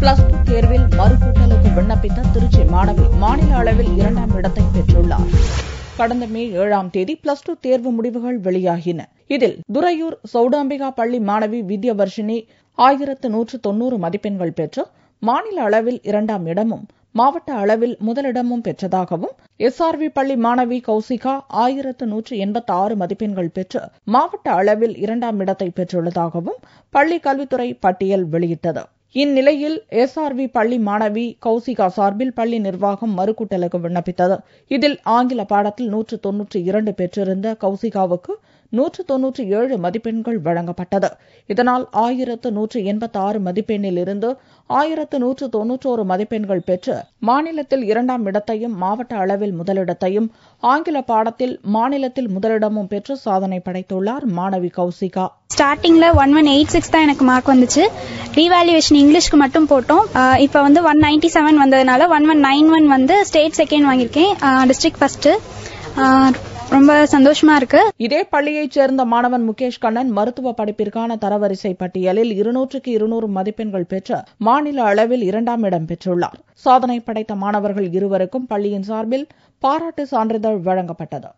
Plus two தேர்வில் மறுகூட்டலுக்கு விண்ணப்பித்த திருச்சி மாணவி மாநில அளவில் 2ஆம் இடத்தை பெற்றுள்ளார். கடந்த மே 7ஆம் தேதி பிளஸ் டூ தேர்வு முடிவுகள் வெளியாகின. இதில் துறையூர் சௌடாம்பிகா பள்ளி மாணவி வித்யவர்ஷினி 1190 மதிப்பெண்கள் பெற்று மாநில அளவில் 2ஆம் இடமும் மாவட்ட அளவில் முதலிடமும் பெற்றதாகவும், SRV பள்ளி மாணவி கௌசிகா 1186 மதிப்பெண்கள் பெற்று மாவட்ட அளவில் 2ஆம் இடத்தை பெற்றுள்ளதாகவும் பள்ளி கல்வித்துறை பட்டியல் வெளியிட்டது. இந்நிலையில் SRV பள்ளி மாணவி கௌசிகா சார்பில் பள்ளி நிர்வாகம் மறுகூட்டலுக்கு விண்ணப்பித்தது. இதில் ஆங்கில பாடத்தில் 192 பெற்றிருந்த கௌசிகாவுக்கு 197 மதிப்பெண்கள் வழங்கப்பட்டது. இதனால் 1186 மதிப்பெண்ணில் இருந்து 1191 மதிப்பெண்கள் பெற்று மாநிலத்தில் 2ஆம் இடத்தையும் மாவட்ட அளவில் முதலிடத்தையும் ஆங்கில பாடத்தில் மாநிலத்தில் முதலிடமும் பெற்று சாதனை படைத்துள்ளார் மாணவி கௌசிகா. ஸ்டார்டிங்ல 1186 தான் எனக்கு மார்க் வந்துச்சு. ரீவேல்யூவேஷன் இங்கிலீஷ்க்கு மட்டும் போட்டோம். இப்போ 197 வந்ததுனால 1191 வந்து ஸ்டேட் செகண்ட் வாங்கியிருக்கேன், டிஸ்ட்ரிக்ட் ஃபர்ஸ்ட். ரொம்ப சந்தோஷமா இருக்கு. இதே பள்ளியைச் சேர்ந்த மாணவன் முகேஷ் கண்ணன் மருத்துவ படிப்பிற்கான தரவரிசை பட்டியலில் 200க்கு 200 மதிப்பெண்கள் பெற்று மாநில அளவில் 2ஆம் இடம் பெற்றுள்ளார். சாதனை படைத்த மாணவர்கள் இருவருக்கும் பள்ளியின் சார்பில் பாராட்டு சான்றிதழ் வழங்கப்பட்டது.